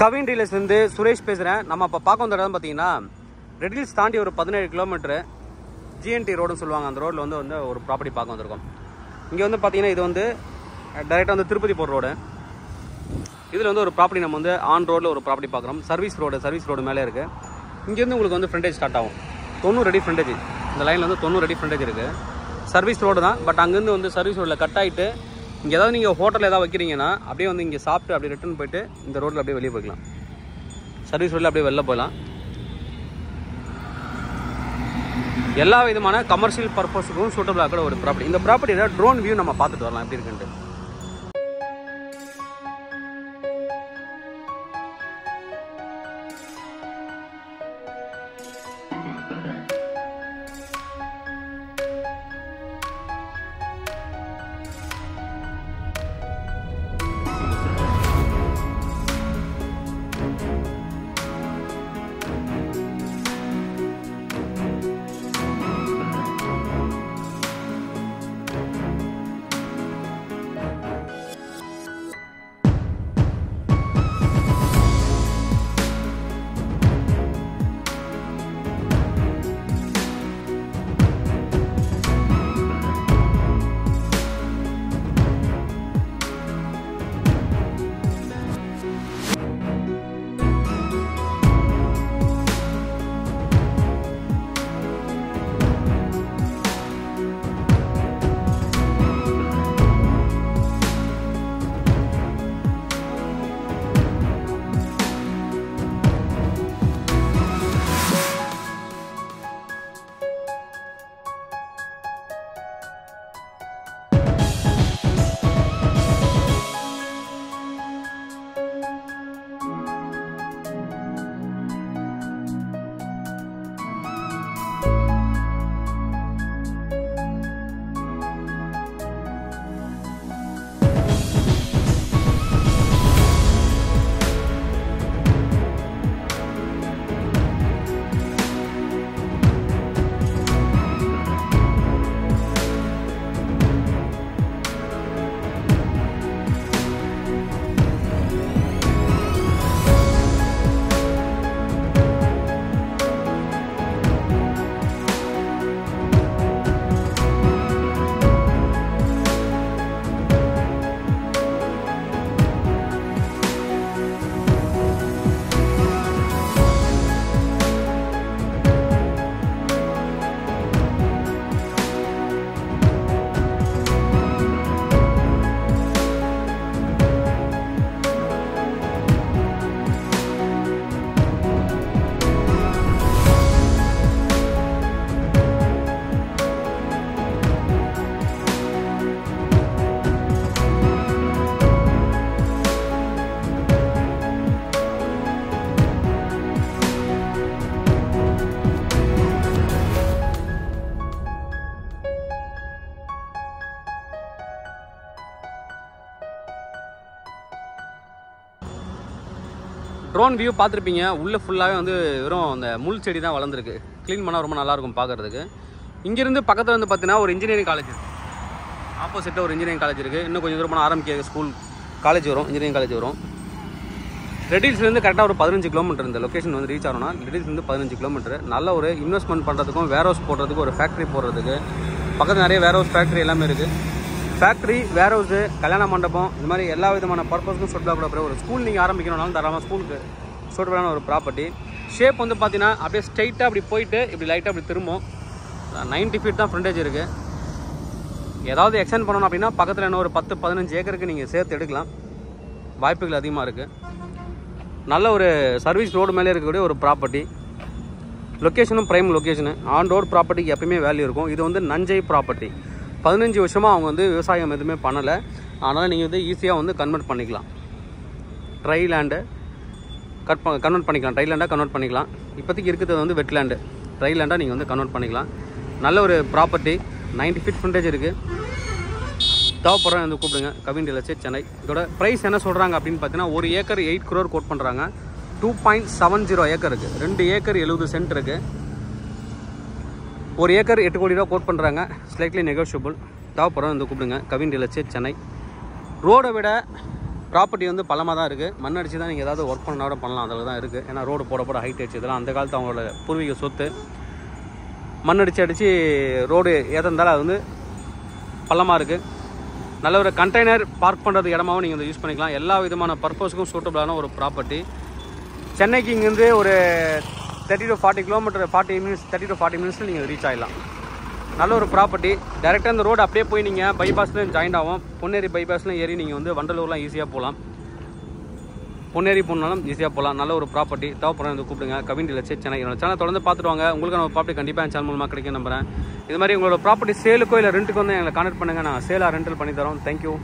கவின் டீலர்ஸ்லேருந்து சுரேஷ் பேசுகிறேன். நம்ம இப்போ பார்க்க வந்த இடம் பார்த்தீங்கன்னா ரெட் ஹில்ஸ் தாண்டி ஒரு 17 கிலோமீட்டரு ஜிஎன்டி ரோடுன்னு சொல்லுவாங்க. அந்த ரோட்டில் வந்து ஒரு ப்ராப்பர்ட்டி பார்க்க வந்திருக்கோம். இங்கே வந்து பார்த்தீங்கன்னா இது வந்து டைரெக்டாக வந்து திருப்பதி போகிற ரோடு. இதில் வந்து ஒரு ப்ராப்பர்ட்டி நம்ம வந்து ஆன் ரோடில் ஒரு ப்ராப்பர்ட்டி பார்க்குறோம். சர்வீஸ் ரோடு மேலே இருக்குது. இங்கேருந்து உங்களுக்கு வந்து ஃப்ரண்டேஜ் ஸ்டார்ட் ஆகும். 90 அடி ஃப்ரண்டேஜ். இந்த லைனில் வந்து 90 அடி ஃப்ரண்டேஜ் இருக்குது. சர்வீஸ் ரோடு தான். பட் அங்கேருந்து வந்து சர்வீஸ் ரோடில் கட் ஆகிட்டு இங்கே ஏதாவது நீங்கள் ஹோட்டலில் ஏதாவது வைக்கிறீங்கன்னா அப்படியே வந்து இங்கே சாப்பிட்டு அப்படியே ரிட்டர்ன் போயிட்டு இந்த ரோட்டில் அப்படியே வெளியே போய்க்கலாம். சர்வீஸ் ரோட்டில் அப்படியே வெளில போகலாம். எல்லா விதமான கமர்ஷியல் பர்பஸுக்கும் சூட்டபிளாக கூட ஒரு ப்ராப்பர்ட்டி. இந்த ப்ராப்பர்ட்டியோட ட்ரோன் வியூ நம்ம பார்த்துட்டு வரலாம் எப்படி இருக்குன்ட்டு. ட்ரோன் வியூ பார்த்துருப்பீங்க. உள்ளே ஃபுல்லாகவே வந்து வெறும் அந்த முள் செடி தான் வளர்ந்துருக்கு. க்ளீன் பண்ணால் ரொம்ப நல்லாயிருக்கும் பார்க்குறதுக்கு. இங்கேருந்து பக்கத்தில் வந்து பார்த்தீங்கன்னா ஒரு இன்ஜினியரிங் காலேஜ் இருக்குது. ஆப்போசிட்டில் ஒரு இன்ஜினியரிங் காலேஜ் இருக்குது. இன்னும் கொஞ்சம் தூரம் போனால் ஆரம்பிக்க ஸ்கூல் காலேஜ் வரும், இன்ஜினியரிங் காலேஜ் வரும். ரெட் ஹில்ஸ்லேருந்து கரெக்டாக ஒரு 15 கிலோமீட்டர் இந்த லொக்கேஷன் வந்து ரீச் ஆகணும்னா ரெட் ஹில்ஸ்லேருந்து 15 கிலோமீட்டர். நல்ல ஒரு இன்வெஸ்ட்மெண்ட் பண்ணுறதுக்கும் வேர் ஹவுஸ் போடுறதுக்கு ஒரு ஃபேக்ட்ரி போடுறதுக்கு பக்கத்தில் நிறைய வேர் ஹவுஸ் ஃபேக்ட்ரி எல்லாமே இருக்குது. ஃபேக்ட்ரி, வேர் ஹவுஸு, கல்யாண மண்டபம், இந்த மாதிரி எல்லா விதமான பர்பஸ்க்கும் சூட்டபிளாக கூட ஒரு ஸ்கூல் நீங்கள் ஆரம்பிக்கணும்னாலும் தாராளமாக ஸ்கூலுக்கு சூட்டபிளான ஒரு ப்ராப்பர்ட்டி. ஷேப் வந்து பார்த்தீங்கன்னா அப்படியே ஸ்ட்ரைட்டாக அப்படி போயிட்டு இப்படி லைட்டாக அப்படி திரும்பும். 90 ஃபீட் தான் ஃப்ரண்டேஜ் இருக்குது. ஏதாவது எக்ஸ்டெண்ட் பண்ணணும் அப்படின்னா பக்கத்தில் இன்னும் ஒரு 10-15 ஏக்கருக்கு நீங்கள் சேர்த்து எடுக்கலாம். வாய்ப்புகள் அதிகமாக இருக்குது. நல்ல ஒரு சர்வீஸ் ரோடு மேலே இருக்கக்கூடிய ஒரு ப்ராப்பர்ட்டி. லொக்கேஷனும் ப்ரைம் லொக்கேஷனு. ஆன் ரோடு ப்ராப்பர்ட்டிக்கு எப்பயுமே வேல்யூ இருக்கும். இது வந்து நஞ்சை ப்ராப்பர்ட்டி. 15 வருஷமாக அவங்க வந்து விவசாயம் எதுவுமே பண்ணலை. அதனால் நீங்கள் வந்து ஈஸியாக வந்து கன்வெர்ட் பண்ணிக்கலாம். ட்ரை லேண்டு கன்வெர்ட் பண்ணிக்கலாம். ட்ரை லேண்டாக கன்வெர்ட் பண்ணிக்கலாம். இப்போதைக்கு இருக்கிறது வந்து வெட் லேண்டு. ட்ரை லேண்டாக நீங்கள் வந்து கன்வெர்ட் பண்ணிக்கலாம். நல்ல ஒரு ப்ராப்பர்ட்டி. 90 ஃபீட் ஃப்ரண்டேஜ் இருக்குது. தேவைப்படுறேன் வந்து கூப்பிடுங்க. கவின் டீலர்ஸ் சென்னை. இதோட ப்ரைஸ் என்ன சொல்கிறாங்க அப்படின்னு பார்த்தீங்கன்னா 1 ஏக்கர் 8 crore கோட் பண்ணுறாங்க. 2.70 ஏக்கர் இருக்குது. 2 ஏக்கர் 70 சென்ட் இருக்குது. 1 ஏக்கர் 8 கோடி ரூபா கோட் பண்ணுறாங்க. Slightly negotiable. தேவைப்படுறோம் வந்து கூப்பிடுங்க. கவின் டீலர்ஸ் சென்னை. ரோடை விட ப்ராப்பர்ட்டி வந்து பள்ளமாக தான் இருக்குது. மண் அடிச்சு தான் நீங்கள் ஏதாவது ஒர்க் பண்ணால் கூட பண்ணலாம், அதில் தான் இருக்குது. ஏன்னா ரோடு போட ஹைட் ஆச்சு. இதெல்லாம் அந்த காலத்து அவங்களோட பூர்வீக சொத்து. மண் அடித்து ரோடு ஏதந்தாலும் அது வந்து பள்ளமாக இருக்குது. நல்ல ஒரு கண்டெய்னர் பார்க் பண்ணுறது இடமாவும் நீங்கள் வந்து யூஸ் பண்ணிக்கலாம். எல்லா விதமான பர்பஸுக்கும் சூட்டபிளான ஒரு ப்ராப்பர்ட்டி. சென்னைக்கு இங்கேருந்து ஒரு 30 to 40 கிலோமீட்டர் 30 to 40 மினிட்ஸில் நீங்கள் ரீச் ஆகிடலாம். நல்ல ஒரு ப்ராப்பர்ட்டி. டேரெக்டாக அந்த ரோடு அப்படியே போய் நீங்கள் பைபாஸ்லேயும் ஜாயிண்ட் ஆகும். பொன்னேரி பைபாஸ்லையும் ஏறி நீங்கள் வந்து வண்டலூர்லாம் ஈஸியாக போகலாம். பொன்னேரி போனாலும் ஈஸியாக போகலாம். நல்ல ஒரு ப்ராப்பர்ட்டி. தேவைப்படுற வந்து கூப்பிடுங்க. Kavin real estate Chennai. என்னோட சேனல் தொடர்ந்து பார்த்துட்டு வாங்க. உங்களுக்கு நம்ம ப்ராப்பர்ட்டி கண்டிப்பாக என் சேனல் மூலமாக கிடைக்கும் நம்புறேன். இது மாதிரி உங்களோட ப்ராப்பர்ட்டி சேலுக்கோ இல்லை ரெண்ட்டுக்கோ வந்து எங்களை கான்டெக்ட் பண்ணுங்கள். நான் சேலாக ரெண்டல் பண்ணி தரோம். தேங்க்யூ.